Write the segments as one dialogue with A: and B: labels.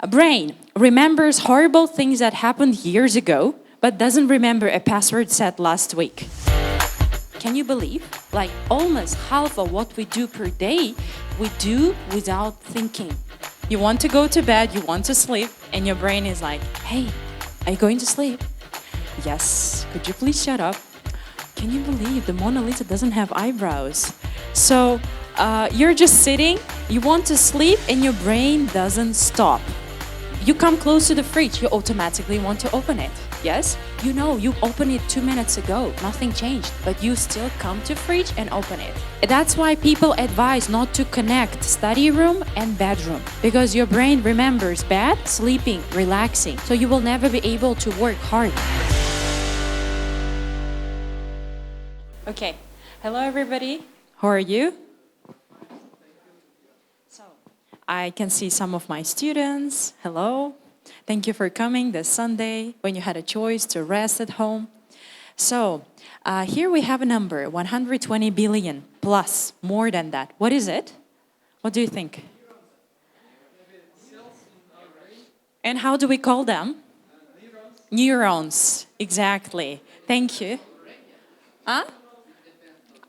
A: A brain remembers horrible things that happened years ago, but doesn't remember a password set last week. Can you believe? Like almost half of what we do per day, we do without thinking. You want to go to bed, you want to sleep, and your brain is like, hey, are you going to sleep? Yes, could you please shut up? Can you believe the Mona Lisa doesn't have eyebrows? So you're just sitting, you want to sleep, and your brain doesn't stop. You come close to the fridge, you automatically want to open it. Yes? You know, you opened it 2 minutes ago, nothing changed, but you still come to fridge and open it. That's why people advise not to connect study room and bedroom, because your brain remembers bed, sleeping, relaxing, so you will never be able to work hard. Okay, hello everybody, how are you? So, I can see some of my students, hello. Thank you for coming this Sunday when you had a choice to rest at home. So here we have a number, 120 billion plus, more than that. What is it? What do you think? And how do we call them? Neurons, exactly. Thank you. Huh?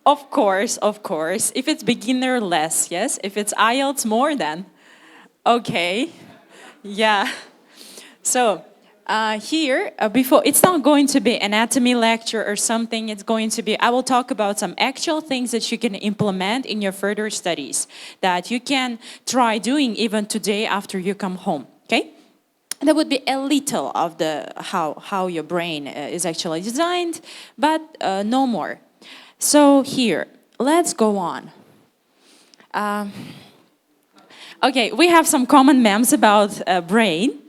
A: Of course. If it's beginner, less, yes? If it's IELTS, more than. Okay, yeah. So here, before, it's not going to be anatomy lecture or something. It's going to be, I will talk about some actual things that you can implement in your further studies that you can try doing even today after you come home, okay? That would be a little of the how your brain is actually designed, but no more. So here, let's go on. Okay, we have some common memes about brain.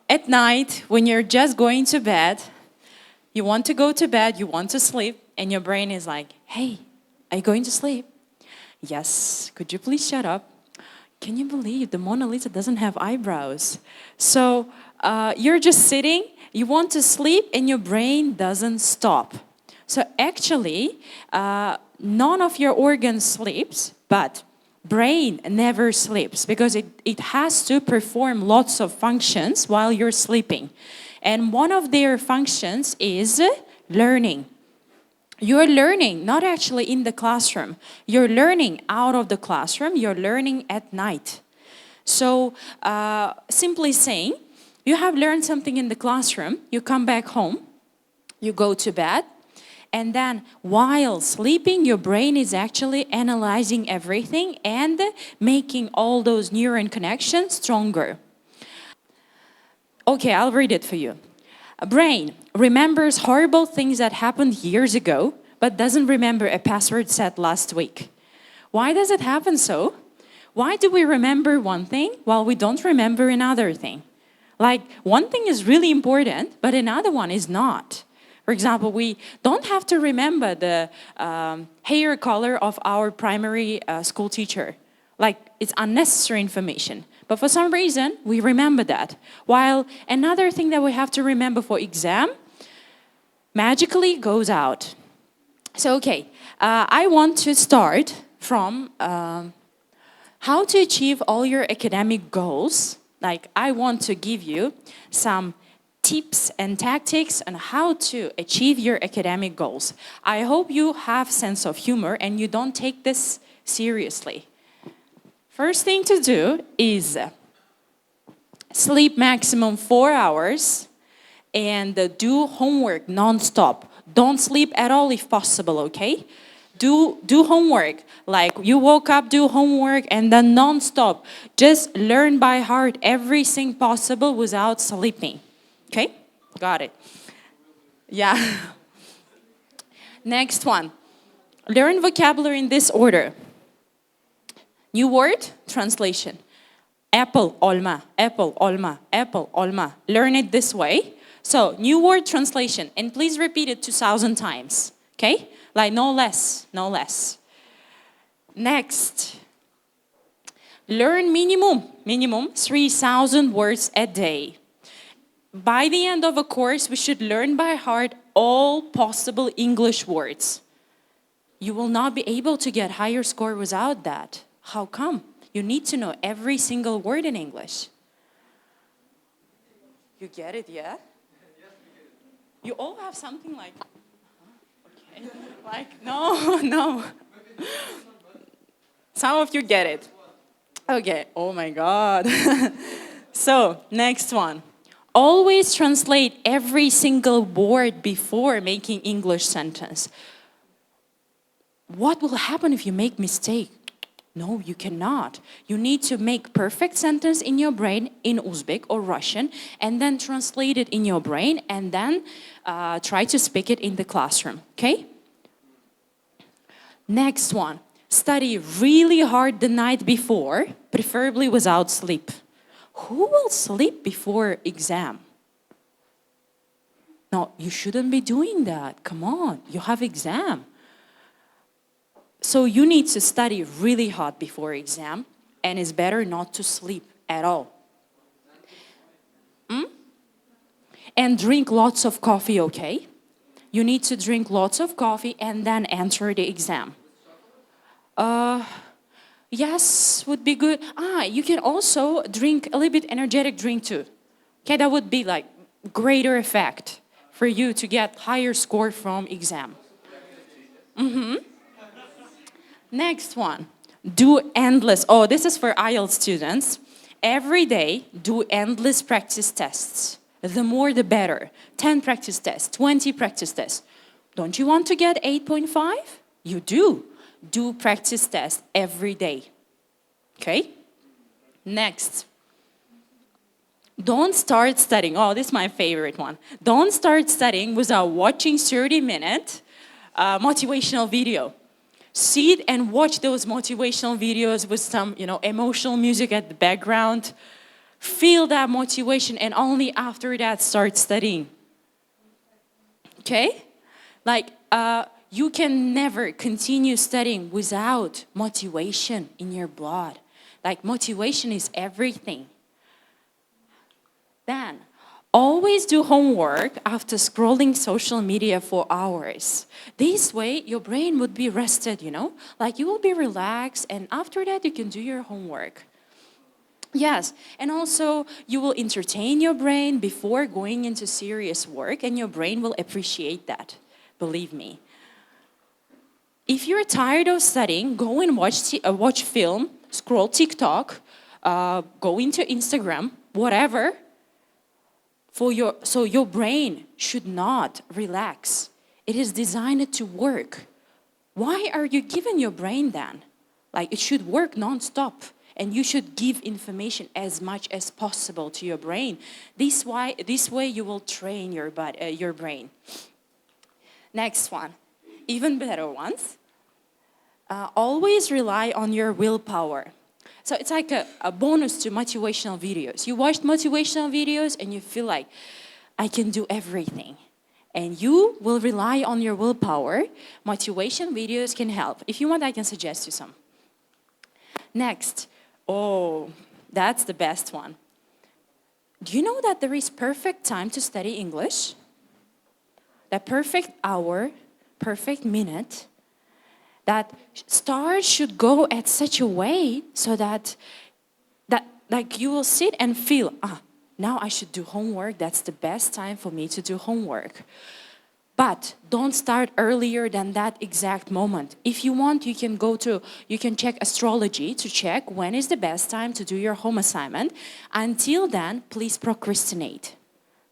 A: At night, when you're just going to bed, you want to go to bed, you want to sleep, and your brain is like, hey, are you going to sleep? Yes, could you please shut up? Can you believe the Mona Lisa doesn't have eyebrows? So you're just sitting, you want to sleep, and your brain doesn't stop. So actually, none of your organs sleeps, but brain never sleeps because it has to perform lots of functions while you're sleeping. And one of their functions is learning. You're learning, not actually in the classroom. You're learning out of the classroom. You're learning at night. So simply saying, you have learned something in the classroom. You come back home. You go to bed. And then while sleeping, your brain is actually analyzing everything and making all those neuron connections stronger. Okay, I'll read it for you. A brain remembers horrible things that happened years ago, but doesn't remember a password set last week. Why does it happen so? Why do we remember one thing while we don't remember another thing? Like, one thing is really important, but another one is not. For example, we don't have to remember the hair color of our primary school teacher. Like, it's unnecessary information. But for some reason, we remember that. While another thing that we have to remember for exam magically goes out. So, okay, I want to start from how to achieve all your academic goals. Like, I want to give you some tips and tactics on how to achieve your academic goals. I hope you have sense of humor and you don't take this seriously. First thing to do is sleep maximum 4 hours and do homework non-stop. Don't sleep at all if possible, okay? Do homework. Like, you woke up, do homework, and then non-stop. Just learn by heart everything possible without sleeping. Okay, got it. Yeah. Next one. Learn vocabulary in this order. New word, translation. Apple, olma, apple, olma, apple, olma. Learn it this way. So, new word translation. And please repeat it 2,000 times. Okay? Like, no less, no less. Next. Learn minimum 3,000 words a day. By the end of a course, we should learn by heart all possible English words. You will not be able to get higher score without that. How come? You need to know every single word in English. You get it, yeah? You all have something like, okay, like, no, no. Some of you get it. Okay, oh my God. So, next one. Always translate every single word before making English sentence. What will happen if you make mistake? No, you cannot. You need to make perfect sentence in your brain in Uzbek or Russian and then translate it in your brain and then try to speak it in the classroom, okay? Next one. Study really hard the night before, preferably without sleep. Who will sleep before exam? No, you shouldn't be doing that. Come on, you have exam. So you need to study really hard before exam, and it's better not to sleep at all. And drink lots of coffee, okay? You need to drink lots of coffee and then enter the exam. Yes, would be good. You can also drink a little bit energetic drink too. Okay, that would be like greater effect for you to get higher score from exam. Next one, do endless. Oh, this is for IELTS students. Every day, do endless practice tests. The more, the better. 10 practice tests, 20 practice tests. Don't you want to get 8.5? You do. Do practice tests every day. Okay? Next. Don't start studying. Oh, this is my favorite one. Don't start studying without watching 30-minute motivational video. Sit and watch those motivational videos with some, emotional music at the background. Feel that motivation and only after that start studying. Okay? Like, you can never continue studying without motivation in your blood. Like, motivation is everything. Then, always do homework after scrolling social media for hours. This way, your brain would be rested, Like, you will be relaxed, and after that, you can do your homework. Yes, and also, you will entertain your brain before going into serious work, and your brain will appreciate that, believe me. If you're tired of studying, go and watch film, scroll TikTok, go into Instagram, whatever. So your brain should not relax. It is designed to work. Why are you giving your brain then? Like, it should work non-stop. And you should give information as much as possible to your brain. This way you will train your brain. Next one, even better ones. Always rely on your willpower. So it's like a bonus to motivational videos. You watch motivational videos and you feel like, I can do everything. And you will rely on your willpower. Motivation videos can help. If you want, I can suggest you some. Next. Oh, that's the best one. Do you know that there is perfect time to study English? That perfect hour, perfect minute, that stars should go at such a way so that like you will sit and feel, now I should do homework. That's the best time for me to do homework. But don't start earlier than that exact moment. If you want, you can check astrology to check when is the best time to do your home assignment. Until then, please procrastinate.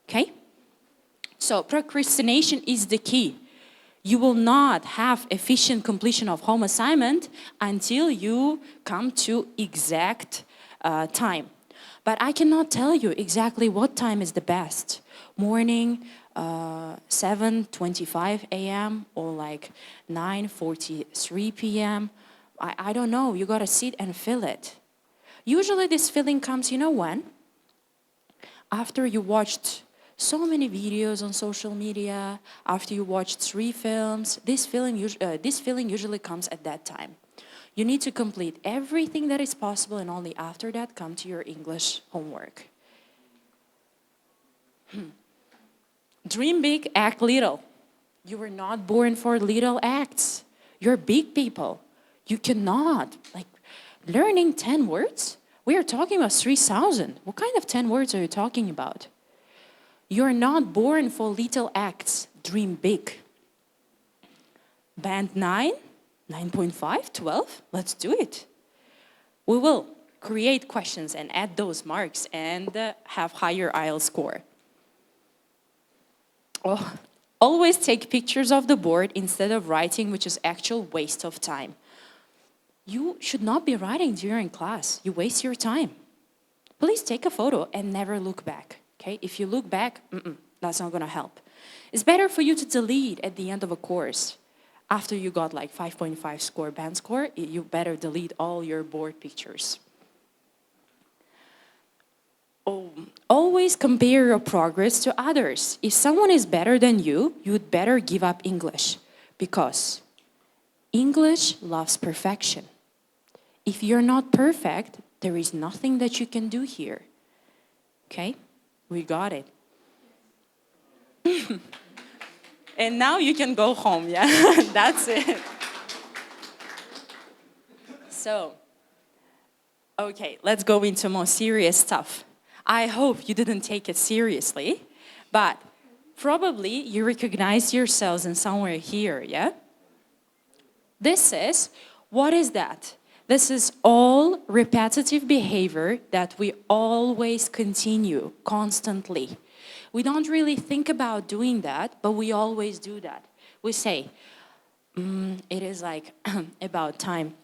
A: Okay? So procrastination is the key. You will not have efficient completion of home assignment until you come to exact time. But I cannot tell you exactly what time is the best. Morning, 7:25 a.m. or like 9:43 p.m. I don't know. You gotta sit and feel it. Usually this feeling comes, when? After you watched so many videos on social media, after you watched 3 films, this feeling usually comes at that time. You need to complete everything that is possible, and only after that come to your English homework. Dream big, act little. You were not born for little acts. You're big people. You cannot, learning 10 words? We are talking about 3,000. What kind of 10 words are you talking about? You're not born for little acts. Dream big. Band 9, 9.5, 12. Let's do it. We will create questions and add those marks and have higher IELTS score. Oh, always take pictures of the board instead of writing, which is actual waste of time. You should not be writing during class. You waste your time. Please take a photo and never look back. Okay? If you look back, that's not going to help. It's better for you to delete at the end of a course. After you got like 5.5 score, band score, you better delete all your board pictures. Oh, always compare your progress to others. If someone is better than you, you'd better give up English, because English loves perfection. If you're not perfect, there is nothing that you can do here. Okay? We got it. And now you can go home, yeah? That's it. So, okay, let's go into more serious stuff. I hope you didn't take it seriously, but probably you recognize yourselves in somewhere here, yeah? What is that? This is all repetitive behavior that we always continue, constantly. We don't really think about doing that, but we always do that. We say, it is like about time.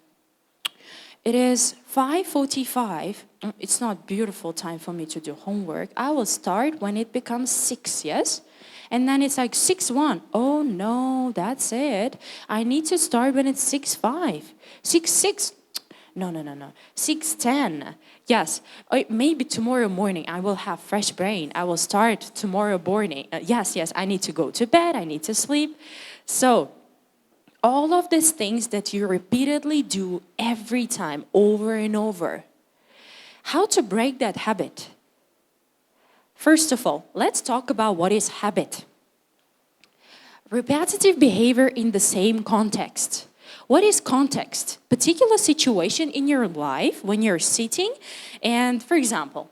A: It is 5:45. It's not beautiful time for me to do homework. I will start when it becomes 6, yes? And then it's like 6:01. Oh no, that's it. I need to start when it's 6:05. 6:06. No. 6:10. Yes, maybe tomorrow morning I will have fresh brain. I will start tomorrow morning. Yes, I need to go to bed. I need to sleep. So, all of these things that you repeatedly do every time, over and over. How to break that habit? First of all, let's talk about what is habit. Repetitive behavior in the same context. What is context? Particular situation in your life when you're sitting. And for example,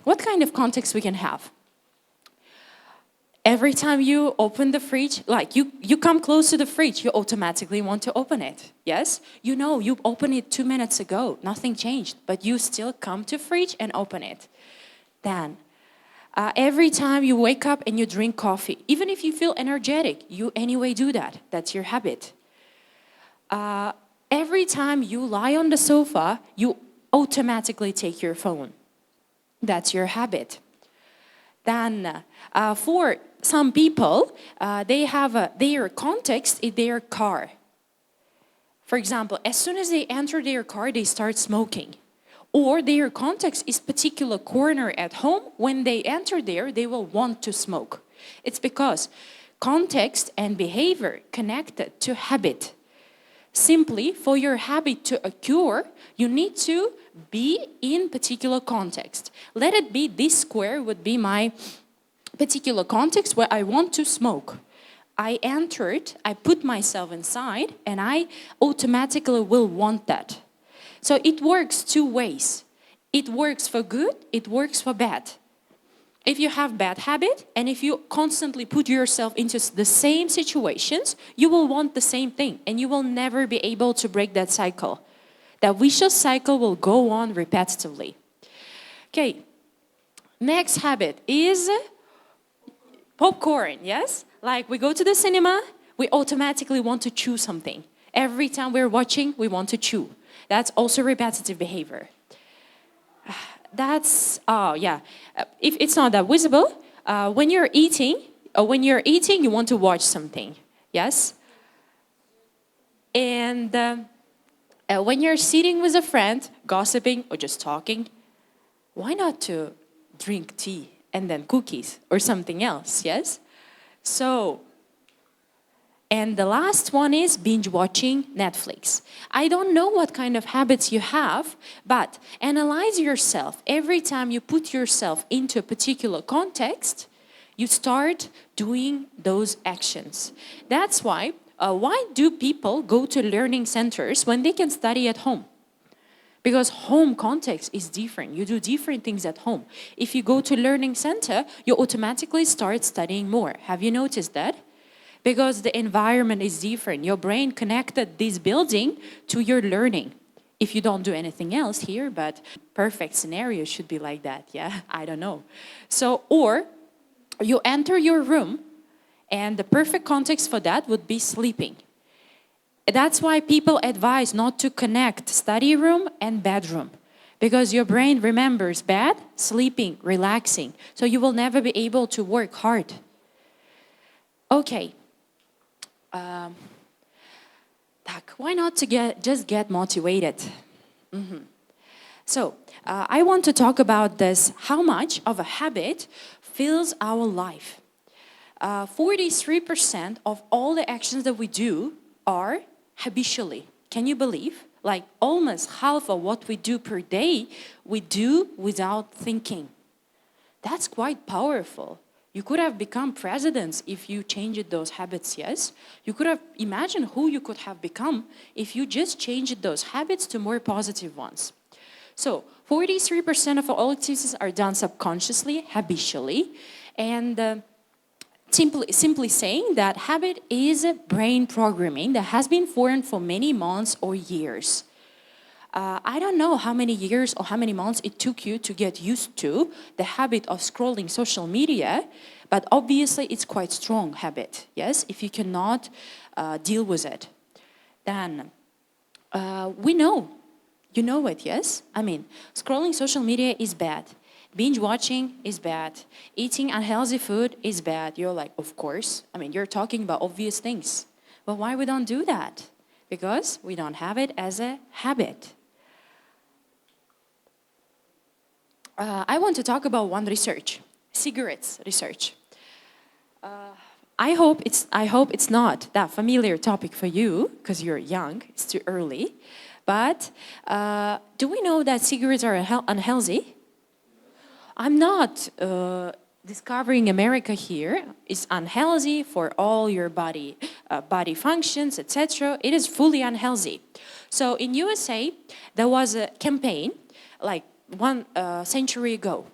A: what kind of context we can have? Every time you open the fridge, like you come close to the fridge, you automatically want to open it. Yes? You know, you opened it 2 minutes ago. Nothing changed. But you still come to fridge and open it. Then, every time you wake up and you drink coffee, even if you feel energetic, you anyway do that. That's your habit. Every time you lie on the sofa, you automatically take your phone. That's your habit. Then, for some people, they have their context in their car. For example, as soon as they enter their car, they start smoking. Or their context is particular corner at home. When they enter there, they will want to smoke. It's because context and behavior connected to habit. Simply, for your habit to occur, you need to be in particular context. Let it be this square would be my particular context where I want to smoke. I entered, I put myself inside, and I automatically will want that. So it works two ways. It works for good, it works for bad. If you have bad habit, and if you constantly put yourself into the same situations, you will want the same thing, and you will never be able to break that cycle. That vicious cycle will go on repetitively. Okay, next habit is popcorn, yes? Like we go to the cinema, we automatically want to chew something. Every time we're watching, we want to chew. That's also repetitive behavior. That's, if it's not that visible, when you're eating, you want to watch something, yes? And when you're sitting with a friend, gossiping or just talking, why not to drink tea and then cookies or something else, yes? So, and the last one is binge watching Netflix. I don't know what kind of habits you have, but analyze yourself. Every time you put yourself into a particular context, you start doing those actions. That's why do people go to learning centers when they can study at home? Because home context is different. You do different things at home. If you go to learning center, you automatically start studying more. Have you noticed that? Because the environment is different. Your brain connected this building to your learning. If you don't do anything else here, but perfect scenario should be like that, yeah? I don't know. So, or you enter your room, and the perfect context for that would be sleeping. That's why people advise not to connect study room and bedroom, because your brain remembers bed, sleeping, relaxing. So you will never be able to work hard. Okay. Why not to just get motivated? So I want to talk about this, how much of a habit fills our life. 43% of all the actions that we do are habitually. Can you believe? Like almost half of what we do per day, we do without thinking. That's quite powerful. You could have become presidents if you changed those habits, yes? You could have imagined who you could have become if you just changed those habits to more positive ones. So 43% of all activities are done subconsciously, habitually, and simply saying that habit is brain programming that has been formed for many months or years. I don't know how many years or how many months it took you to get used to the habit of scrolling social media, but obviously it's quite strong habit, yes? If you cannot deal with it, then we know. You know it, yes? I mean, scrolling social media is bad. Binge watching is bad. Eating unhealthy food is bad. You're like, of course. I mean, you're talking about obvious things. But why we don't do that? Because we don't have it as a habit. I want to talk about one research, cigarettes research. I hope it's not that familiar topic for you because you're young. It's too early. But do we know that cigarettes are unhealthy? I'm not discovering America here. It's unhealthy for all your body functions, etc. It is fully unhealthy. So in USA, there was a campaign like one century ago.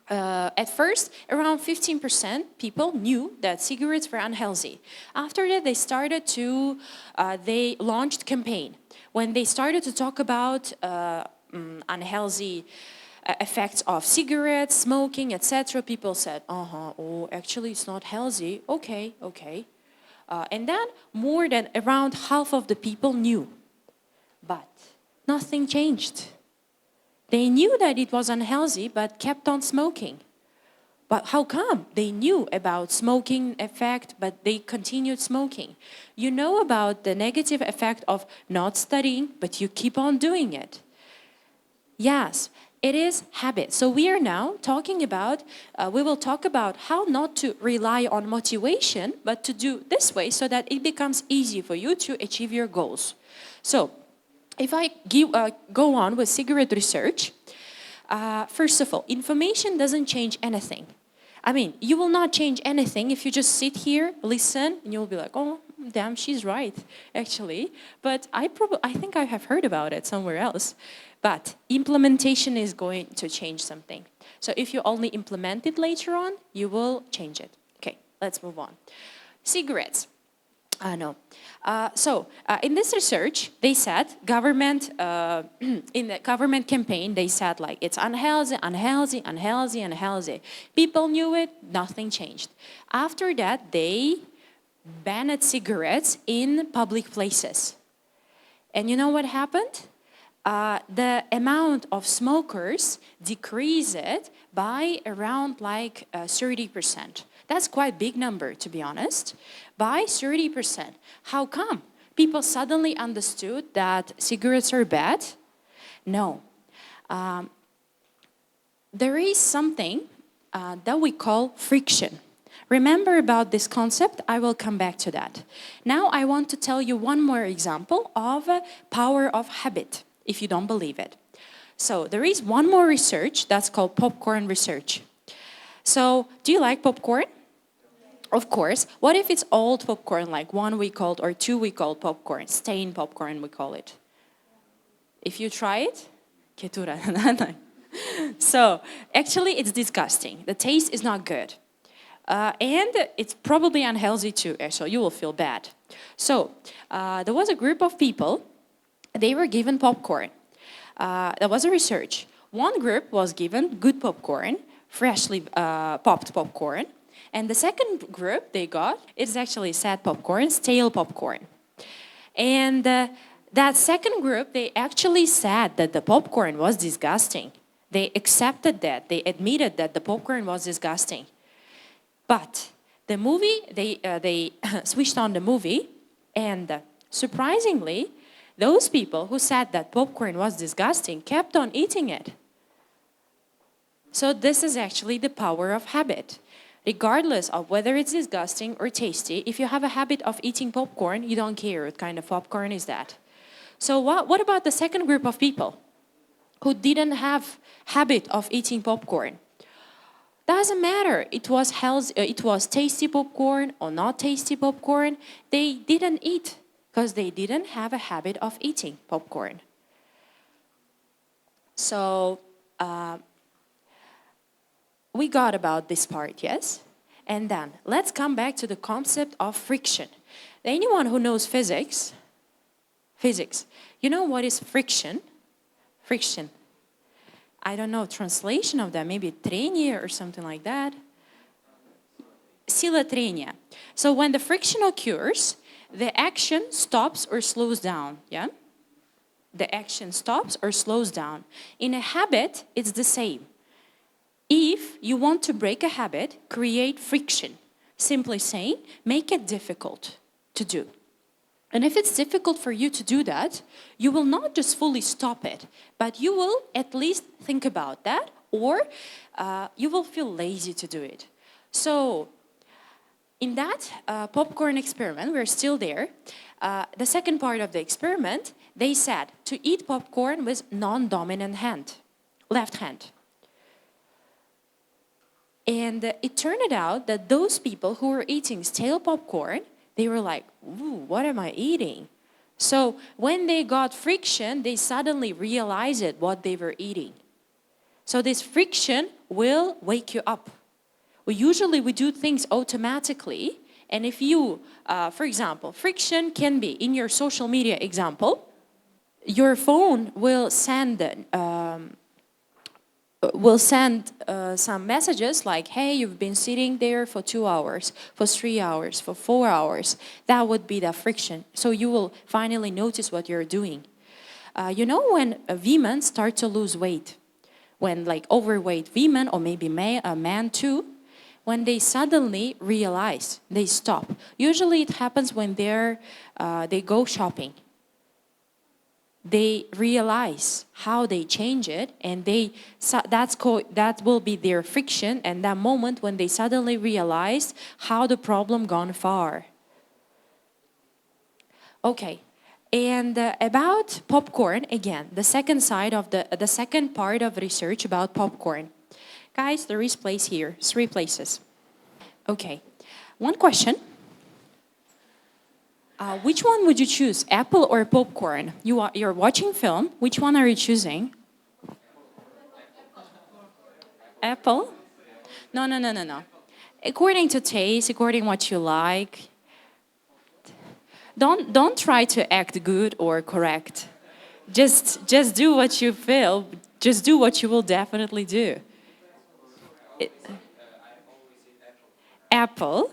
A: At first, around 15% people knew that cigarettes were unhealthy. After that, they launched campaign. When they started to talk about unhealthy effects of cigarettes, smoking, etc., people said, oh, actually it's not healthy. Okay. And then more than around half of the people knew. But nothing changed. They knew that it was unhealthy, but kept on smoking. But how come? They knew about smoking effect, but they continued smoking. You know about the negative effect of not studying, but you keep on doing it. Yes, it is habit. So we are now talking about, we will talk about how not to rely on motivation, but to do this way so that it becomes easy for you to achieve your goals. So if I go on with cigarette research, first of all, information doesn't change anything. I mean, you will not change anything if you just sit here, listen, and you'll be like, oh, damn, she's right, actually. But I think I have heard about it somewhere else. But implementation is going to change something. So if you only implement it later on, you will change it. Okay, let's move on. Cigarettes. In this research, they said, in the government campaign, they said like, it's unhealthy. People knew it, nothing changed. After that, they banned cigarettes in public places. And you know what happened? The amount of smokers decreased by around like 30%. That's quite a big number, to be honest. By 30%. How come? People suddenly understood that cigarettes are bad? No. There is something that we call friction. Remember about this concept? I will come back to that. Now I want to tell you one more example of power of habit, if you don't believe it. So there is one more research that's called popcorn research. So do you like popcorn? Of course. What if it's old popcorn, like 1 week old or 2 week old popcorn, stained popcorn we call it? If you try it, ketura. So actually it's disgusting. The taste is not good. And it's probably unhealthy too, so you will feel bad. So there was a group of people, they were given popcorn. There was a research. One group was given good popcorn, freshly popped popcorn. And the second group they got, it's actually sad popcorn, stale popcorn. And that second group, they actually said that the popcorn was disgusting. They accepted that. They admitted that the popcorn was disgusting. But the movie, they switched on the movie, and surprisingly, those people who said that popcorn was disgusting kept on eating it. So this is actually the power of habit. Regardless of whether it's disgusting or tasty, if you have a habit of eating popcorn, you don't care what kind of popcorn is that. So what about the second group of people who didn't have habit of eating popcorn? Doesn't matter. It was healthy, it was tasty popcorn or not tasty popcorn. They didn't eat because they didn't have a habit of eating popcorn. So we got about this part, yes? And then let's come back to the concept of friction. Anyone who knows physics, you know what is friction? Friction. I don't know, translation of that, maybe трение or something like that. Сила трения. So when the friction occurs, the action stops or slows down, yeah? The action stops or slows down. In a habit, it's the same. If you want to break a habit, create friction. Simply saying, make it difficult to do. And if it's difficult for you to do that, you will not just fully stop it, but you will at least think about that, or you will feel lazy to do it. So in that popcorn experiment, we're still there. The second part of the experiment, they said to eat popcorn with non-dominant hand, left hand. And it turned out that those people who were eating stale popcorn, they were like, ooh, what am I eating? So when they got friction, they suddenly realized what they were eating. So this friction will wake you up. We do things automatically. And if you, for example, friction can be in your social media example, your phone will send some messages like, hey, you've been sitting there for 2 hours, for 3 hours, for 4 hours. That would be the friction. So you will finally notice what you're doing. You know when women start to lose weight, when like overweight women or maybe a man too, when they suddenly realize, they stop. Usually it happens when they go shopping. They realize how they change it, and that will be their friction, and that moment when they suddenly realize how the problem gone far. Okay, and about popcorn again, the second side of the second part of research about popcorn. Guys, there is place here, 3 places. Okay, one question. Which one would you choose, apple or popcorn? You're watching film. Which one are you choosing? Apple? No. According to taste, according what you like. Don't try to act good or correct. Just do what you feel. Just do what you will definitely do. Apple.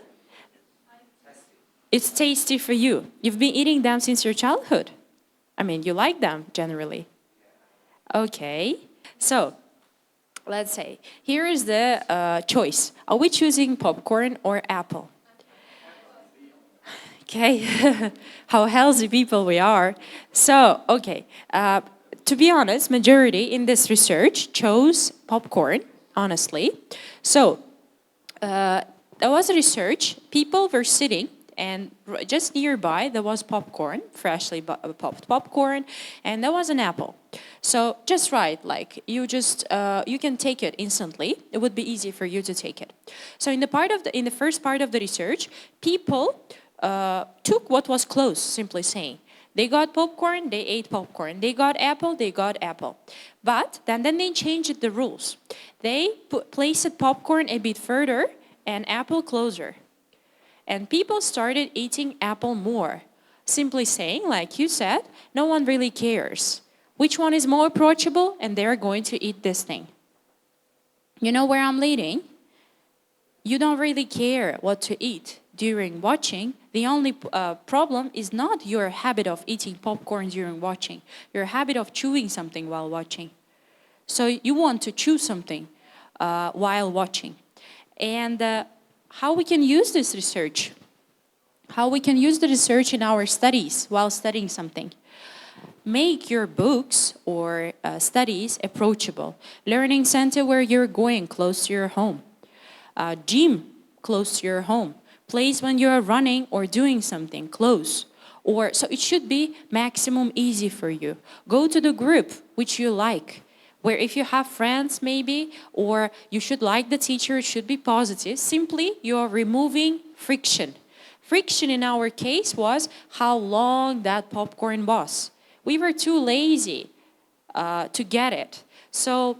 A: It's tasty for you. You've been eating them since your childhood. I mean, you like them generally. Okay. So, let's say, here is the choice. Are we choosing popcorn or apple? Okay. How healthy people we are. So, okay. To be honest, majority in this research chose popcorn, honestly. So, there was a research. People were sitting, and just nearby there was popcorn, freshly popped popcorn, and there was an apple. So just right, like you can take it instantly. It would be easy for you to take it. So in the first part of the research, people took what was close, simply saying. They got popcorn, they ate popcorn. They got apple, they got apple. But then they changed the rules. They placed popcorn a bit further and apple closer. And people started eating apple more. Simply saying, like you said, no one really cares. Which one is more approachable? And they're going to eat this thing. You know where I'm leading? You don't really care what to eat during watching. The only problem is not your habit of eating popcorn during watching, your habit of chewing something while watching. So you want to chew something while watching. And how we can use this research? How we can use the research in our studies while studying something? Make your books or studies approachable. Learning center where you're going, close to your home. Gym, close to your home. Place when you're running or doing something, close. So it should be maximum easy for you. Go to the group which you like. Where if you have friends maybe, or you should like the teacher, it should be positive. Simply, you're removing friction. Friction in our case was how long that popcorn was. We were too lazy to get it. So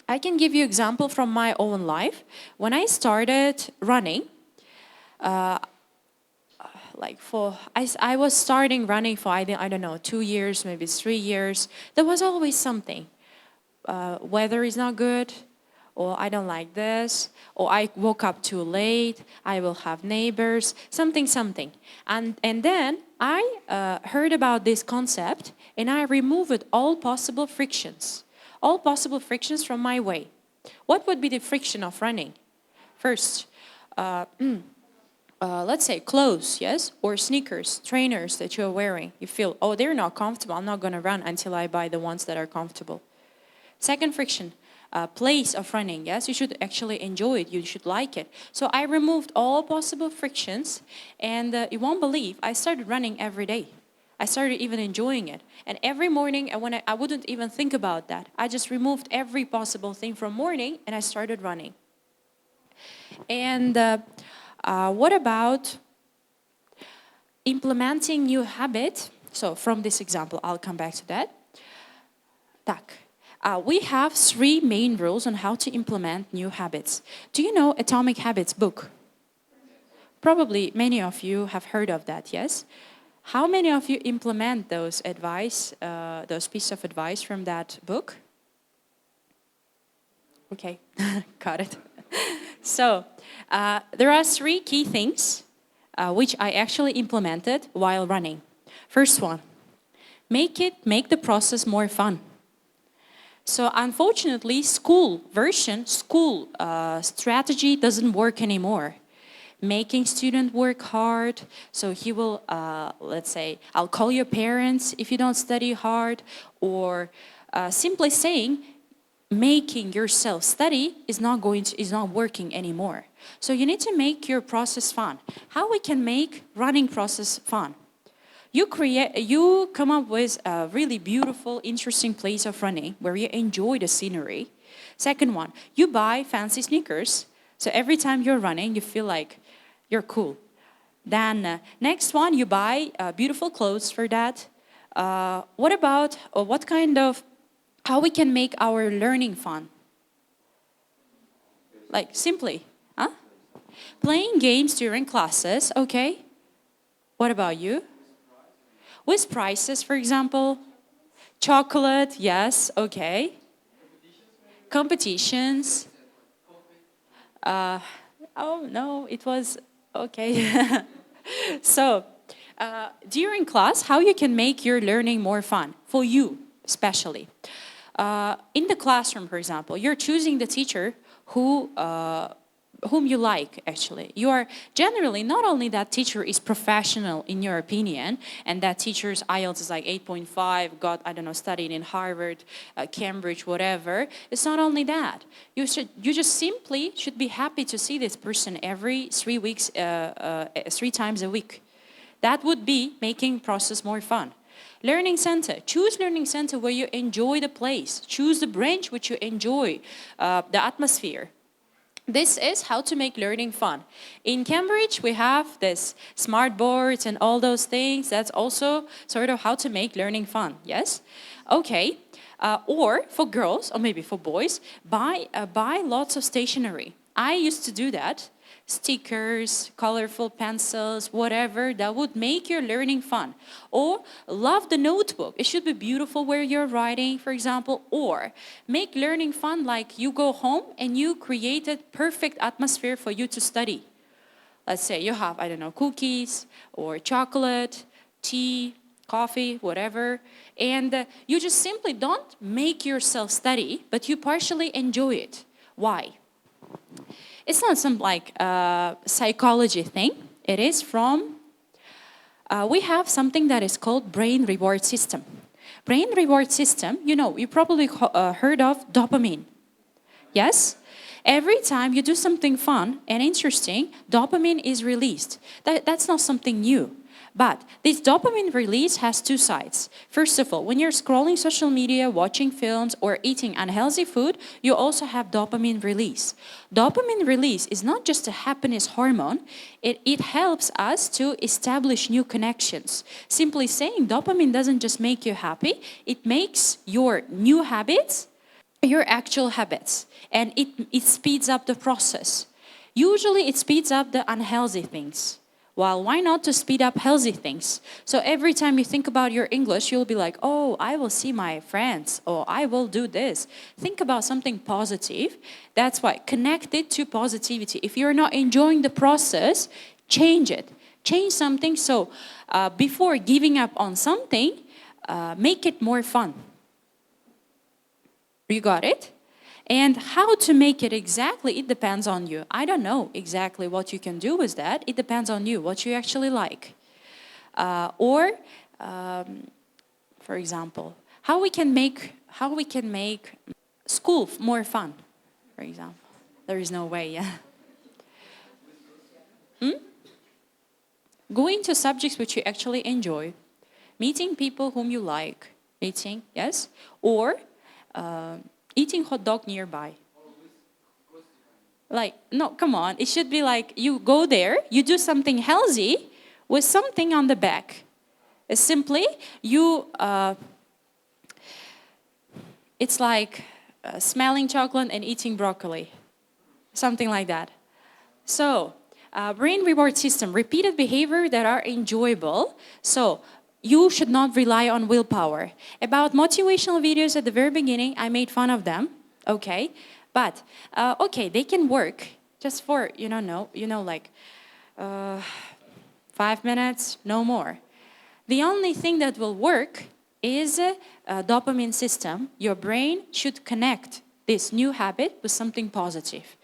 A: I can give you an example from my own life. When I started running, I was starting running for, I don't know, 2 years, maybe 3 years. There was always something. Weather is not good, or I don't like this, or I woke up too late, I will have neighbors, something. And then I heard about this concept, and I removed all possible frictions from my way. What would be the friction of running? First, let's say clothes, yes, or sneakers, trainers that you're wearing. You feel, oh, they're not comfortable, I'm not going to run until I buy the ones that are comfortable. Second friction, place of running, yes, you should actually enjoy it, you should like it. So I removed all possible frictions, and you won't believe, I started running every day. I started even enjoying it. And every morning, I wouldn't even think about that. I just removed every possible thing from morning, and I started running. And what about implementing new habit? So from this example, I'll come back to that. We have 3 main rules on how to implement new habits. Do you know Atomic Habits book? Probably many of you have heard of that, yes? How many of you implement those pieces of advice from that book? Okay, got it. So, there are 3 key things which I actually implemented while running. First one, make the process more fun. So unfortunately, school strategy doesn't work anymore. Making student work hard, so he will, let's say, I'll call your parents if you don't study hard, or simply saying, making yourself study is not working anymore. So you need to make your process fun. How we can make running process fun? You come up with a really beautiful, interesting place of running where you enjoy the scenery. Second one, you buy fancy sneakers. So every time you're running, you feel like you're cool. Then next one, you buy beautiful clothes for that. What about how we can make our learning fun? Like simply, playing games during classes, okay. What about you? With prizes, for example. Chocolate, yes, okay. Competitions. Oh no, it was, okay. So, during class, how you can make your learning more fun, for you especially. In the classroom, for example, you're choosing the teacher whom you like, actually. You are generally, not only that teacher is professional in your opinion, and that teacher's IELTS is like 8.5, studied in Harvard, Cambridge, whatever. It's not only that. You just simply should be happy to see this person every 3 weeks, 3 times a week. That would be making process more fun. Learning center. Choose learning center where you enjoy the place. Choose the branch which you enjoy, the atmosphere. This is how to make learning fun. In Cambridge, we have this smart boards and all those things. That's also sort of how to make learning fun, yes? Okay, or for girls, or maybe for boys, buy lots of stationery. I used to do that. Stickers, colorful pencils, whatever that would make your learning fun. Or love the notebook. It should be beautiful where you're writing, for example. Or make learning fun like you go home and you create a perfect atmosphere for you to study. Let's say you have, I don't know, cookies or chocolate, tea, coffee, whatever. And you just simply don't make yourself study, but you partially enjoy it. Why? It's not some like psychology thing. It is from, we have something that is called brain reward system. Brain reward system, you probably heard of dopamine. Yes? Every time you do something fun and interesting, dopamine is released. That's not something new. But this dopamine release has two sides. First of all, when you're scrolling social media, watching films, or eating unhealthy food, you also have dopamine release. Dopamine release is not just a happiness hormone, it helps us to establish new connections. Simply saying, dopamine doesn't just make you happy, it makes your new habits your actual habits, and it speeds up the process. Usually it speeds up the unhealthy things. Well, why not to speed up healthy things? So every time you think about your English, you'll be like, oh, I will see my friends, or I will do this. Think about something positive. That's why, connect it to positivity. If you're not enjoying the process, change it. Change something. So before giving up on something, make it more fun. You got it? And how to make it exactly, it depends on you. I don't know exactly what you can do with that. It depends on you, what you actually like. For example, how we can make school more fun, for example. There is no way, yeah. Going to subjects which you actually enjoy, meeting people whom you like, yes? Or eating hot dog nearby. Like, no, come on. It should be like you go there, you do something healthy with something on the back. It's simply, it's like smelling chocolate and eating broccoli. Something like that. So, brain reward system, repeated behavior that are enjoyable. So, you should not rely on willpower. About motivational videos at the very beginning, I made fun of them, okay? But, okay, they can work just for, like 5 minutes, no more. The only thing that will work is a dopamine system. Your brain should connect this new habit with something positive.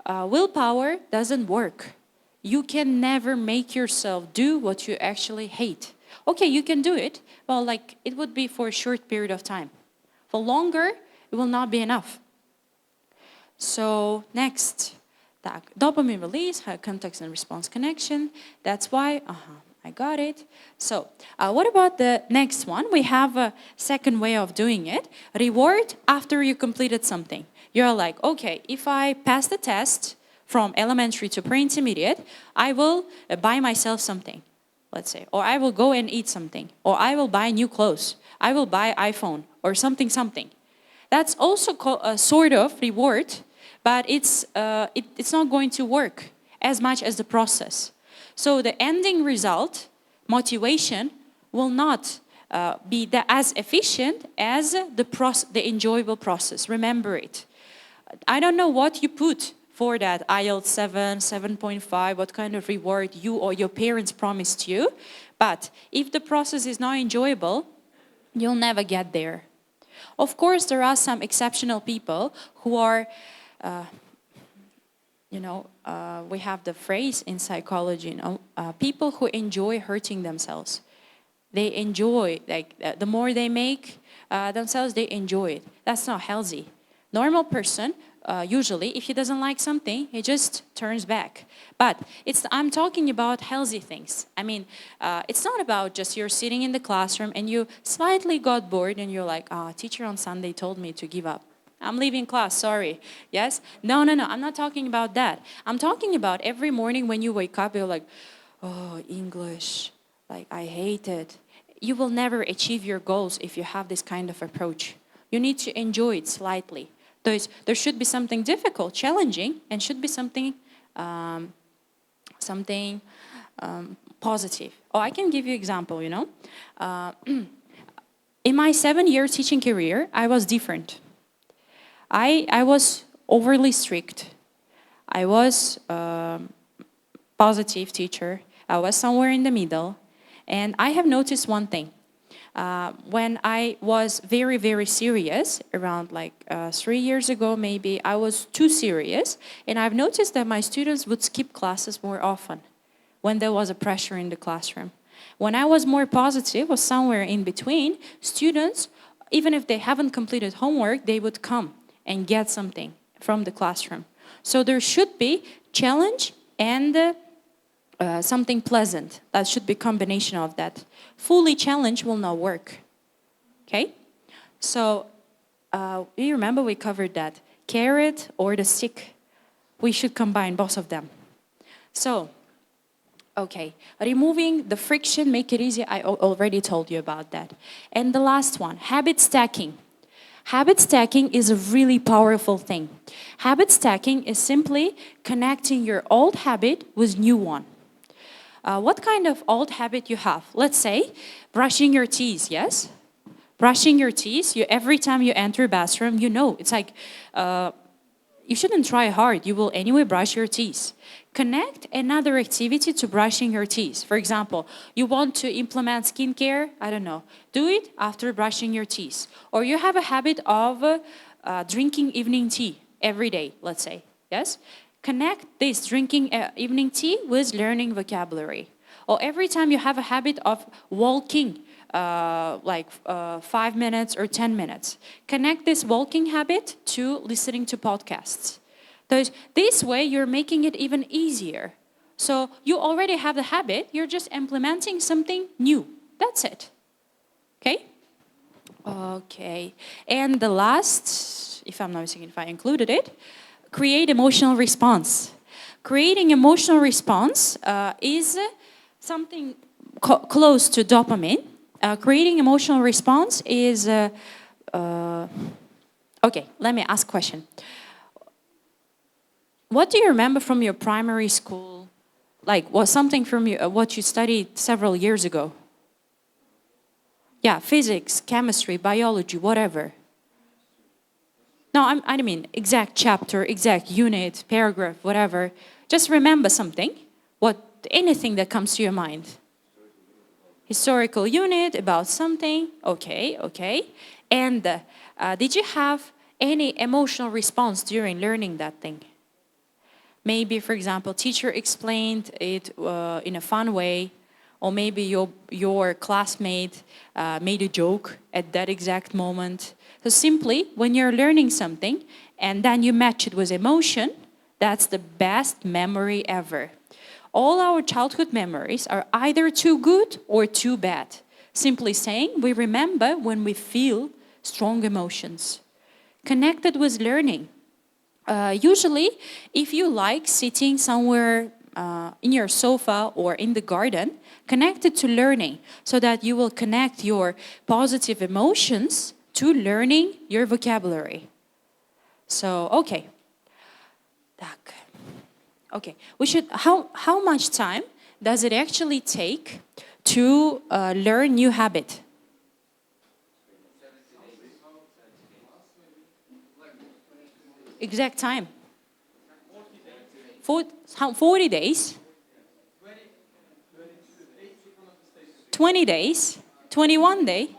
A: Willpower doesn't work. You can never make yourself do what you actually hate. Okay, you can do it. Well, like, it would be for a short period of time. For longer, it will not be enough. So, next, the dopamine release, context and response connection. That's why, I got it. So, what about the next one? We have a second way of doing it. Reward after you completed something. You're like, okay, if I pass the test from elementary to pre-intermediate, I will buy myself something. Let's say, or I will go and eat something, or I will buy new clothes, I will buy iPhone, or something. That's also a sort of reward, but it's not going to work as much as the process. So the ending result, motivation, will not be as efficient as the enjoyable process. Remember it. I don't know what you put for that IELTS 7, 7.5, what kind of reward you or your parents promised you. But if the process is not enjoyable, you'll never get there. Of course, there are some exceptional people who are, we have the phrase in psychology, people who enjoy hurting themselves. They enjoy, the more they make themselves, they enjoy it. That's not healthy. Normal person, usually, if he doesn't like something, he just turns back. But I'm talking about healthy things. I mean, it's not about just you're sitting in the classroom and you slightly got bored and you're like, teacher on Sunday told me to give up. I'm leaving class, sorry. Yes? No, I'm not talking about that. I'm talking about every morning when you wake up, you're like, oh, English, like I hate it. You will never achieve your goals if you have this kind of approach. You need to enjoy it slightly. There should be something difficult, challenging, and should be something positive. Oh, I can give you an example, in my 7-year teaching career, I was different. I was overly strict. I was a positive teacher. I was somewhere in the middle. And I have noticed one thing. When I was very, very serious, around 3 years ago maybe, I was too serious. And I've noticed that my students would skip classes more often when there was a pressure in the classroom. When I was more positive or somewhere in between, students, even if they haven't completed homework, they would come and get something from the classroom. So there should be challenge and something pleasant. That should be a combination of that. Fully challenge will not work. Okay? So you remember we covered that. Carrot or the stick. We should combine both of them. So, okay, removing the friction, make it easy. I already told you about that. And the last one, habit stacking. Habit stacking is a really powerful thing. Habit stacking is simply connecting your old habit with new one. What kind of old habit you have? Let's say brushing your teeth, yes? Brushing your teeth, every time you enter a bathroom, it's like you shouldn't try hard. You will anyway brush your teeth. Connect another activity to brushing your teeth. For example, you want to implement skincare, I don't know, do it after brushing your teeth. Or you have a habit of drinking evening tea every day, let's say, yes? Connect this drinking evening tea with learning vocabulary. Or every time you have a habit of walking, 5 minutes or 10 minutes. Connect this walking habit to listening to podcasts. This way, you're making it even easier. So you already have the habit, you're just implementing something new. That's it. Okay? Okay. And the last, if I'm not mistaken, if I included it, create emotional response. Creating emotional response is something close to dopamine. Creating emotional response is, okay, let me ask a question. What do you remember from your primary school? Was something from what you studied several years ago? Yeah, physics, chemistry, biology, whatever. No, I mean exact chapter, exact unit, paragraph, whatever. Just remember something, anything that comes to your mind. Historical unit about something, okay. And did you have any emotional response during learning that thing? Maybe, for example, teacher explained it in a fun way, or maybe your classmate made a joke at that exact moment. So simply, when you're learning something and then you match it with emotion, that's the best memory ever. All our childhood memories are either too good or too bad. Simply saying, we remember when we feel strong emotions. Connected with learning. Usually, if you like sitting somewhere in your sofa or in the garden, connected to learning, so that you will connect your positive emotions to learning your vocabulary. So, okay. Okay, how much time does it actually take to learn new habit? Exact time. 40 days? 20 days? 21 days?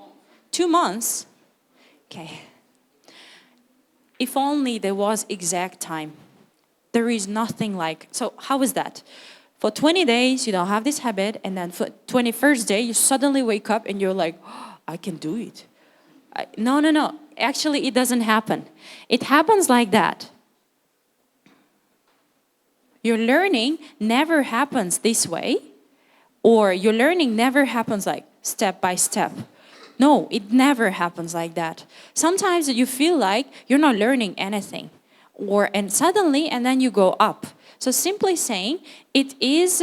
A: 2 months? Okay. If only there was exact time. There is nothing like, so how is that? For 20 days, you don't have this habit, and then for 21st day, you suddenly wake up and you're like, oh, I can do it. No. Actually, it doesn't happen. It happens like that. Your learning never happens this way, or your learning never happens like step by step. No, it never happens like that. Sometimes you feel like you're not learning anything, and suddenly, and then you go up. So simply saying, it is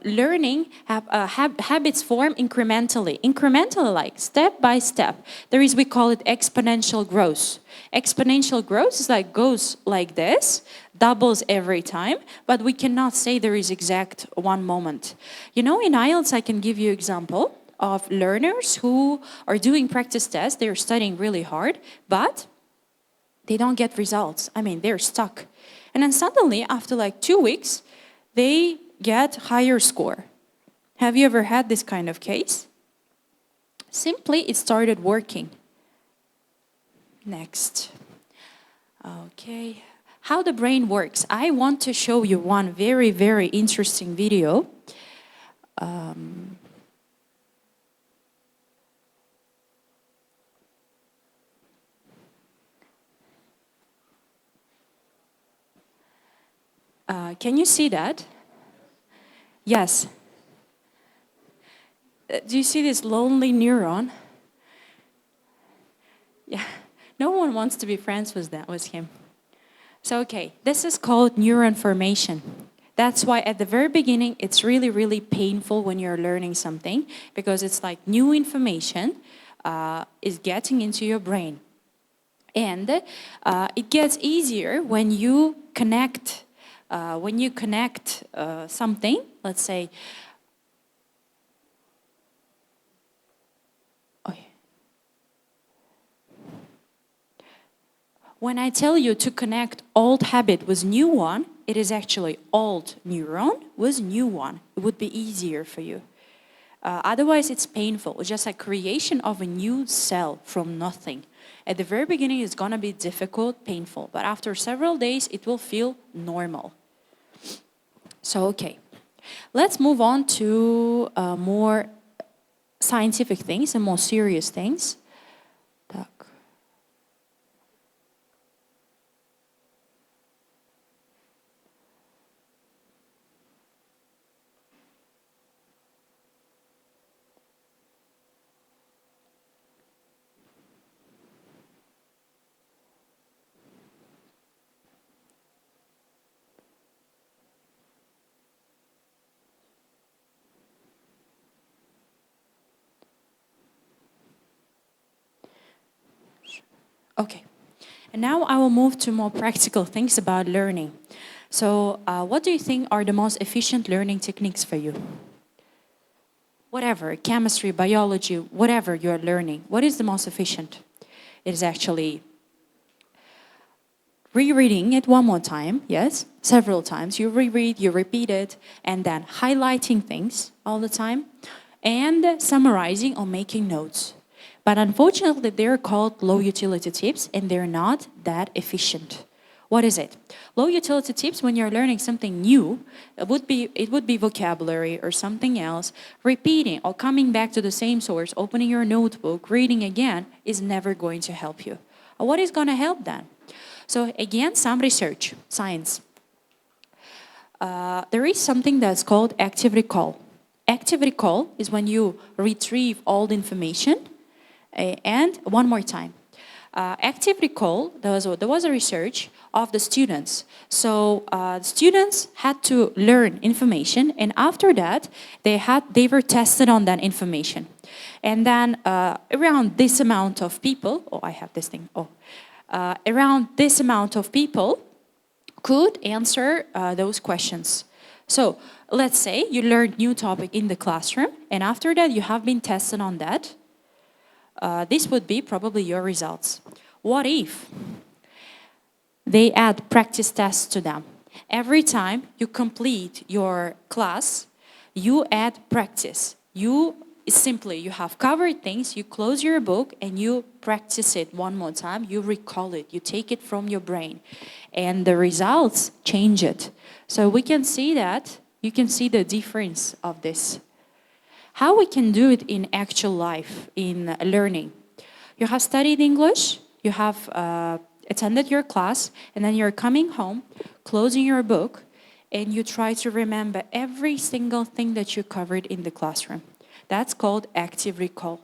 A: learning, habits form incrementally, like step by step. We call it exponential growth. Exponential growth is like goes like this, doubles every time, but we cannot say there is exact one moment. In IELTS, I can give you example of learners who are doing practice tests. They're studying really hard, but they don't get results. They're stuck. And then suddenly, after like 2 weeks, they get higher score. Have you ever had this kind of case? Simply, it started working. Next. Okay. How the brain works. I want to show you one very, very interesting video. Can you see that? Yes. Do you see this lonely neuron? Yeah. No one wants to be friends with him. So, okay, this is called neuron formation. That's why at the very beginning, it's really, really painful when you're learning something, because it's like new information is getting into your brain. And it gets easier when you connect something, let's say, when I tell you to connect old habit with new one, it is actually old neuron with new one. It would be easier for you. Otherwise, it's painful. It's just a creation of a new cell from nothing. At the very beginning, it's going to be difficult, painful. But after several days, it will feel normal. So, okay. Let's move on to more scientific things and more serious things. Okay, and now I will move to more practical things about learning. So what do you think are the most efficient learning techniques for you? Whatever, chemistry, biology, whatever you're learning, what is the most efficient? It is actually rereading it one more time, yes, several times. You reread, you repeat it, and then highlighting things all the time, and summarizing or making notes. But unfortunately, they're called low utility tips, and they're not that efficient. What is it? Low utility tips, when you're learning something new, it would be vocabulary or something else. Repeating or coming back to the same source, opening your notebook, reading again, is never going to help you. What is going to help then? So again, some research, science. There is something that's called active recall. Active recall is when you retrieve old information. And one more time. Active recall, there was a research of the students. So students had to learn information, and after that, they were tested on that information. And then around this amount of people, around this amount of people could answer those questions. So let's say you learned new topic in the classroom, and after that you have been tested on that. This would be probably your results. What if they add practice tests to them? Every time you complete your class, you add practice. You have covered things, you close your book and you practice it one more time, you recall it, you take it from your brain, and the results change it. So we can see that, you can see the difference of this. How we can do it in actual life, in learning. You have studied English, you have attended your class, and then you're coming home, closing your book, and you try to remember every single thing that you covered in the classroom. That's called active recall.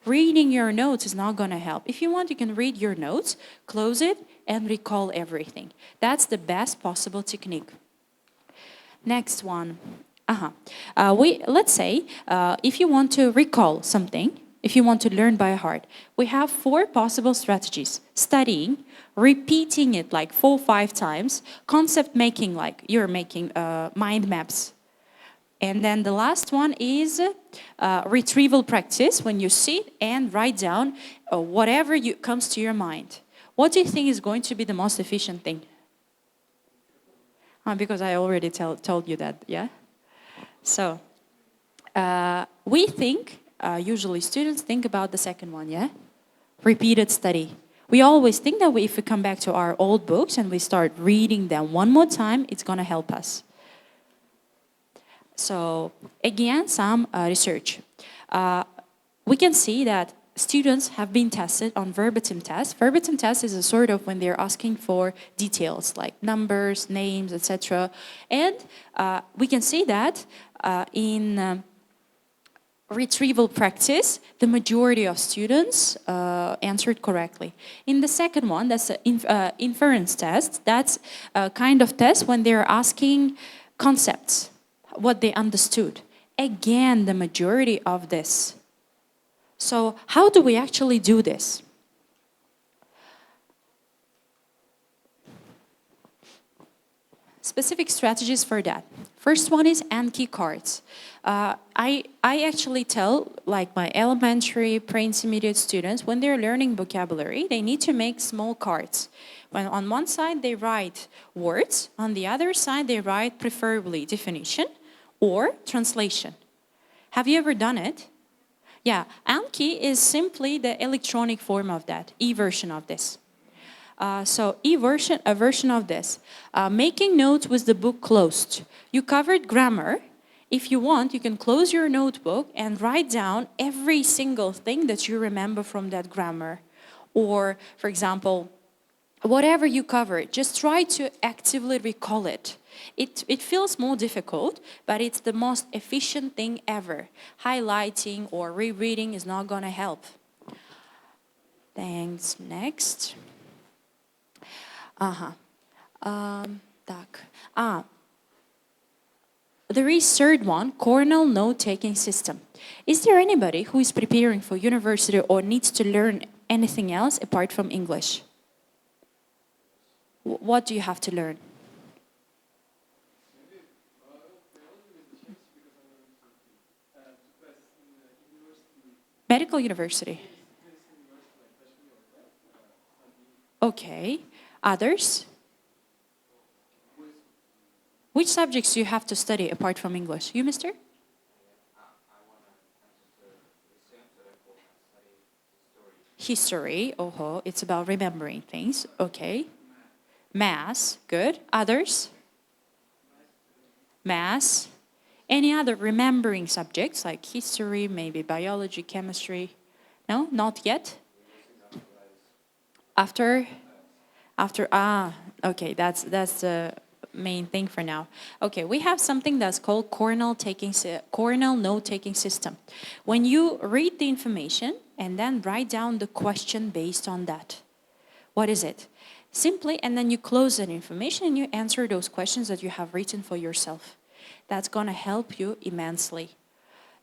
A: Reading your notes is not going to help. If you want, you can read your notes, close it, and recall everything. That's the best possible technique. Next one. Let's say if you want to recall something, if you want to learn by heart, we have 4 possible strategies. Studying, repeating it like 4 or 5 times, concept making, like you're making mind maps. And then the last one is retrieval practice, when you sit and write down whatever comes to your mind. What do you think is going to be the most efficient thing? Because I already told you that, yeah? So, we think, usually students think about the second one, yeah? Repeated study. We always think that if we come back to our old books and we start reading them one more time, it's going to help us. So, again, some research. We can see that students have been tested on verbatim test. Verbatim test is a sort of when they're asking for details like numbers, names, etc. And we can see that in retrieval practice, the majority of students answered correctly. In the second one, that's the inference test. That's a kind of test when they're asking concepts, what they understood. Again, the majority of this. So how do we actually do this? Specific strategies for that. First one is Anki cards. I actually tell like my elementary, pre-intermediate students, when they're learning vocabulary, they need to make small cards. When on one side they write words, on the other side they write preferably definition or translation. Have you ever done it? Yeah, Anki is simply the electronic form of that, e-version of this. So e-version, a version of this. Making notes with the book closed. You covered grammar. If you want, you can close your notebook and write down every single thing that you remember from that grammar. Or, for example, whatever you covered, just try to actively recall it. It feels more difficult, but it's the most efficient thing ever. Highlighting or rereading is not going to help. Thanks. Next. There is third one, Cornell note-taking system. Is there anybody who is preparing for university or needs to learn anything else apart from English? What do you have to learn? Medical university. Okay. Others? Which subjects do you have to study apart from English? You, mister? History. Oh, it's about remembering things. Okay. Maths. Good. Others? Maths. Any other remembering subjects like history, maybe biology, chemistry? No, not yet. After, okay, that's the main thing for now. Okay, we have something that's called Cornell note-taking system. When you read the information and then write down the question based on that. What is it? Simply, and then you close that information and you answer those questions that you have written for yourself. That's going to help you immensely.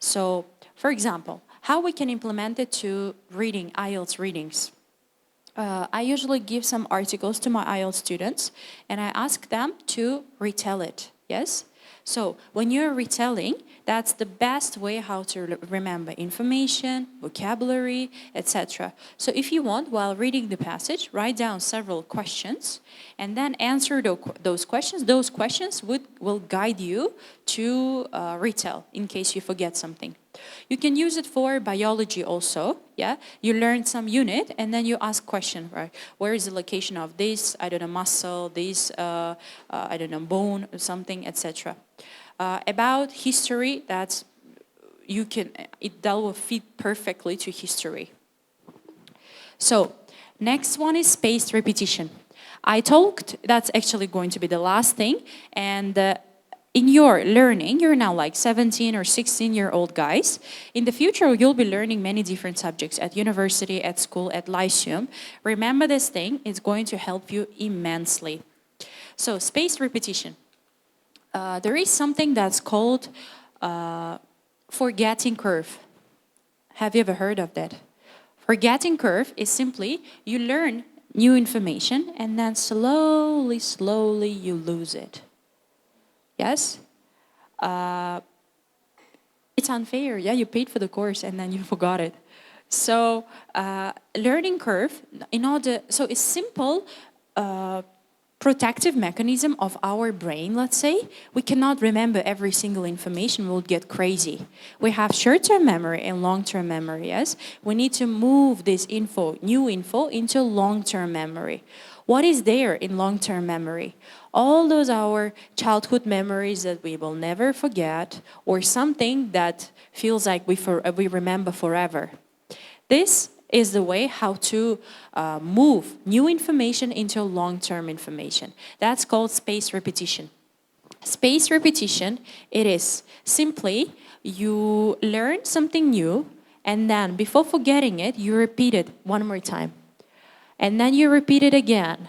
A: So, for example, how we can implement it to reading, IELTS readings. I usually give some articles to my IELTS students and I ask them to retell it, yes? So when you're retelling, that's the best way how to remember information, vocabulary, etc. So if you want, while reading the passage, write down several questions and then answer those questions. Those questions will guide you to retell in case you forget something. You can use it for biology also, yeah? You learn some unit and then you ask question, right? Where is the location of this, I don't know, muscle, this, I don't know, bone or something, etc. About history, that will fit perfectly to history. So, next one is spaced repetition. I talked, that's actually going to be the last thing, and in your learning, you're now like 17 or 16-year-old guys. In the future, you'll be learning many different subjects at university, at school, at lyceum. Remember this thing, it's going to help you immensely. So spaced repetition. There is something that's called forgetting curve. Have you ever heard of that? Forgetting curve is simply you learn new information and then slowly you lose it. Yes? It's unfair. Yeah, you paid for the course and then you forgot it. So learning curve, so it's simple protective mechanism of our brain, let's say. We cannot remember every single information, we'll get crazy. We have short-term memory and long-term memory, yes? We need to move this new info into long-term memory. What is there in long-term memory? All those our childhood memories that we will never forget, or something that feels like we remember forever. This is the way how to move new information into long-term information. That's called spaced repetition. Spaced repetition, it is simply you learn something new and then before forgetting it, you repeat it one more time. And then you repeat it again.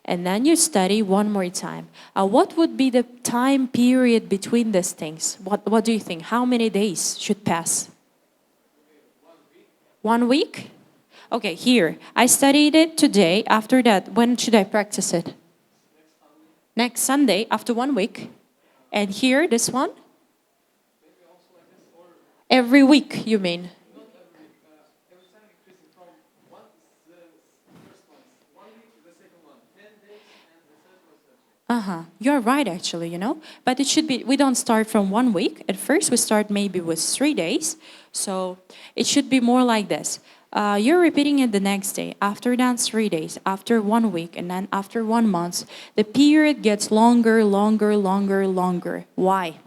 A: And then you study one more time. What would be the time period between these things? What do you think? How many days should pass? 1 week? Okay, here. I studied it today. After that, when should I practice it? Next Sunday, after 1 week. And here, this one? Every week, you mean? You're right, actually, But it should be, we don't start from 1 week. At first, we start maybe with 3 days. So it should be more like this. You're repeating it the next day. After that, 3 days. After 1 week. And then after 1 month, the period gets longer. Why?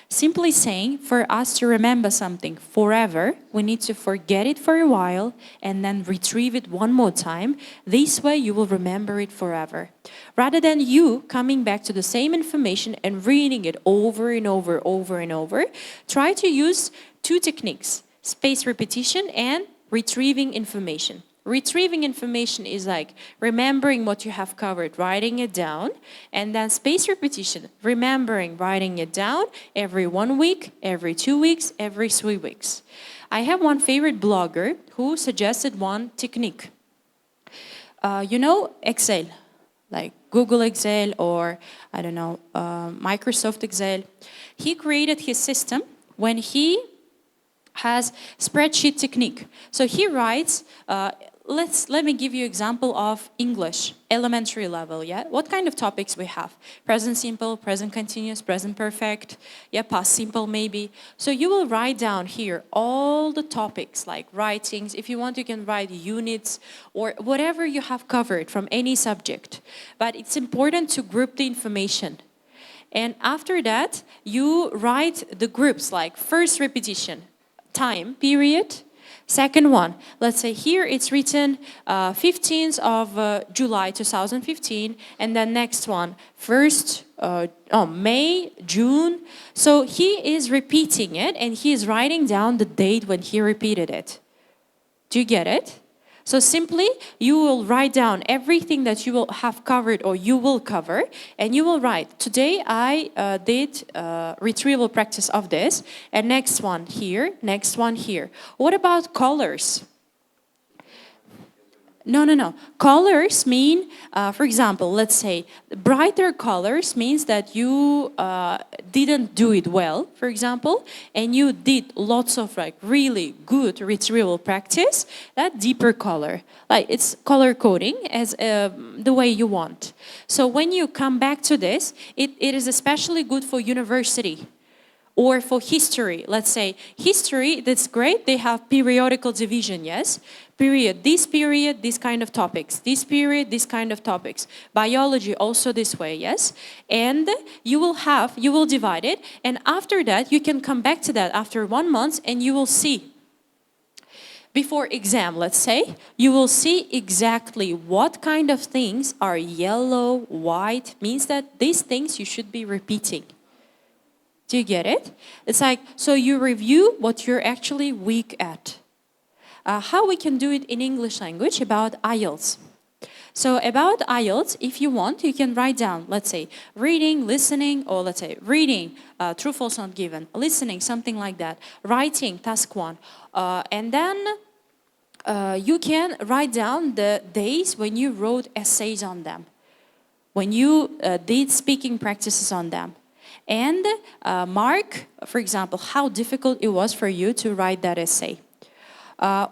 A: Simply saying, for us to remember something forever, we need to forget it for a while and then retrieve it one more time. This way you will remember it forever. Rather than you coming back to the same information and reading it over and over, try to use 2 techniques, spaced repetition and retrieving information. Retrieving information is like remembering what you have covered, writing it down, and then spaced repetition, remembering, writing it down every 1 week, every 2 weeks, every 3 weeks. I have one favorite blogger who suggested one technique. Excel, like Google Excel or, Microsoft Excel. He created his system when he has spreadsheet technique. So he writes, let me give you example of English, elementary level, yeah? What kind of topics we have? Present simple, present continuous, present perfect, yeah, past simple maybe. So you will write down here all the topics like writings. If you want, you can write units or whatever you have covered from any subject. But it's important to group the information. And after that, you write the groups like first repetition, time period. Second one, let's say here it's written 15th of July 2015, and then next one, May, June. So he is repeating it and he is writing down the date when he repeated it. Do you get it? So simply, you will write down everything that you will have covered or you will cover, and you will write, today I did retrieval practice of this, and next one here, next one here. What about colors? No. Colors mean, for example, let's say brighter colors means that you didn't do it well, for example, and you did lots of like really good retrieval practice. That deeper color, like it's color coding as the way you want. So when you come back to this, it is especially good for university. Or for history, let's say history, that's great. They have periodical division, yes? Period, this kind of topics. This period, this kind of topics. Biology, also this way, yes? And you will divide it. And after that, you can come back to that after 1 month and you will see. Before exam, let's say, you will see exactly what kind of things are yellow, white, means that these things you should be repeating. Do you get it? It's like, so you review what you're actually weak at. How we can do it in English language about IELTS. So about IELTS, if you want, you can write down, let's say, reading, listening, or let's say reading, true, false, not given, listening, something like that, writing, task 1. And then you can write down the days when you wrote essays on them, when you did speaking practices on them. And mark, for example, how difficult it was for you to write that essay.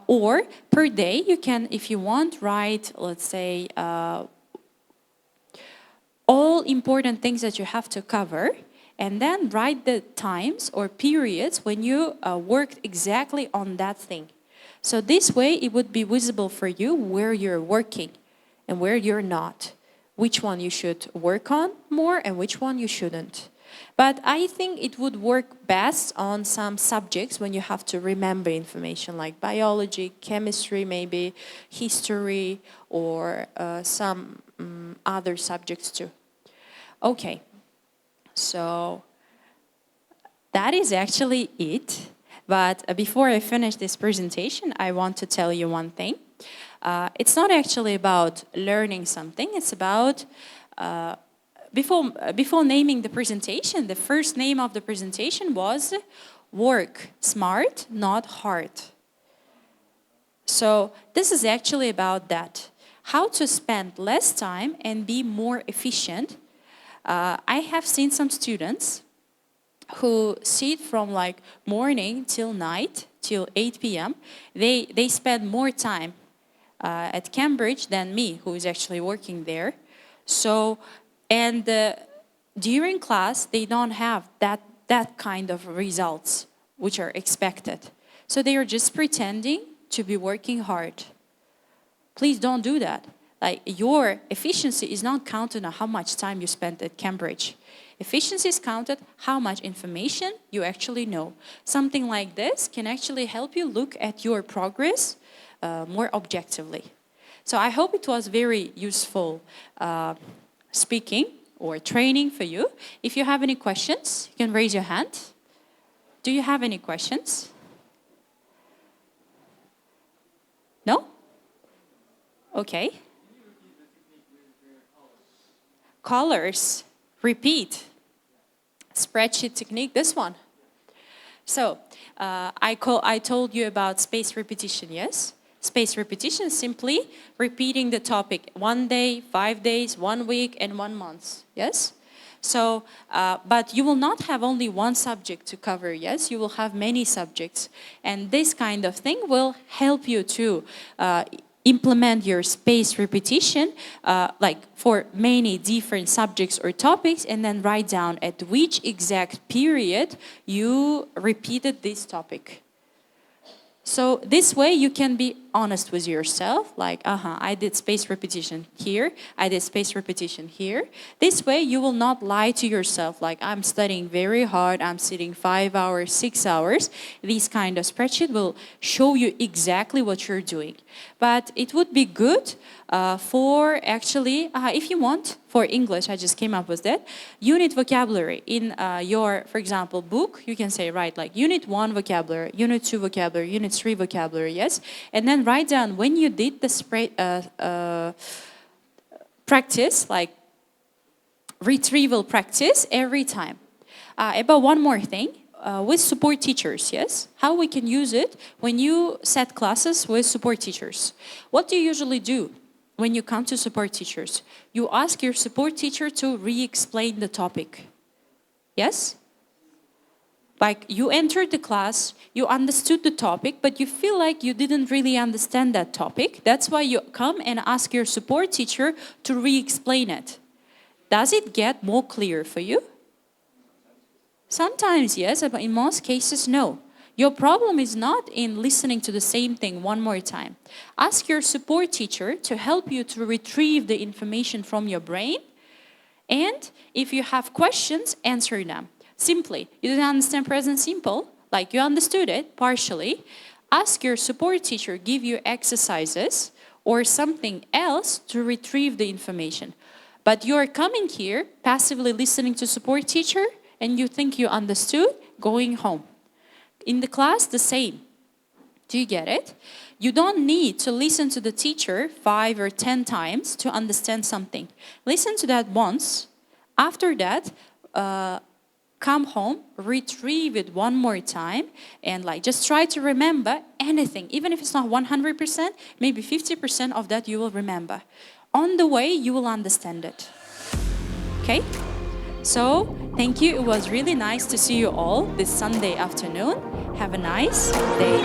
A: Or per day, you can, if you want, write, let's say, all important things that you have to cover, and then write the times or periods when you worked exactly on that thing. So this way, it would be visible for you where you're working and where you're not, which one you should work on more and which one you shouldn't. But I think it would work best on some subjects when you have to remember information like biology, chemistry maybe, history, or some other subjects too. Okay, so that is actually it. But before I finish this presentation, I want to tell you one thing. It's not actually about learning something, it's about before naming the presentation, the first name of the presentation was work smart, not hard. So this is actually about that. How to spend less time and be more efficient. I have seen some students who sit from like morning till night, till 8 p.m. They spend more time at Cambridge than me, who is actually working there. So, and during class, they don't have that kind of results which are expected. So they are just pretending to be working hard. Please don't do that. Like, your efficiency is not counted on how much time you spent at Cambridge. Efficiency is counted how much information you actually know. Something like this can actually help you look at your progress more objectively. So I hope it was very useful speaking or training for you. If you have any questions, you can raise your hand. Do you have any questions? No? Okay. Colors. Repeat. Spreadsheet technique, this one. So, I told you about spaced repetition, yes? Spaced repetition is simply repeating the topic 1 day, 5 days, 1 week, and 1 month, yes? So, but you will not have only one subject to cover, yes? You will have many subjects. And this kind of thing will help you to implement your spaced repetition like for many different subjects or topics, and then write down at which exact period you repeated this topic. So this way you can be honest with yourself, like, I did spaced repetition here, I did spaced repetition here. This way you will not lie to yourself, like, I'm studying very hard, I'm sitting 5 hours, 6 hours. This kind of spreadsheet will show you exactly what you're doing. But it would be good for actually, if you want, for English, I just came up with that, unit vocabulary. In your, for example, book, you can say, right, like unit 1 vocabulary, unit 2 vocabulary, unit 3 vocabulary, yes? And then write down when you did the practice, like retrieval practice every time. About one more thing, with support teachers, yes? How we can use it when you set classes with support teachers. What do you usually do when you come to support teachers? You ask your support teacher to re-explain the topic. Yes? Like, you entered the class, you understood the topic, but you feel like you didn't really understand that topic. That's why you come and ask your support teacher to re-explain it. Does it get more clear for you? Sometimes yes, but in most cases no. Your problem is not in listening to the same thing one more time. Ask your support teacher to help you to retrieve the information from your brain, and if you have questions, answer them. Simply, you didn't understand present simple, like you understood it partially, ask your support teacher give you exercises or something else to retrieve the information. But you're coming here passively listening to support teacher and you think you understood, going home. In the class, the same. Do you get it? You don't need to listen to the teacher 5 or 10 times to understand something. Listen to that once. After that, come home, retrieve it one more time, and just try to remember anything. Even if it's not 100%, maybe 50% of that you will remember. On the way, you will understand it. Okay? So, thank you. It was really nice to see you all this Sunday afternoon. Have a nice day.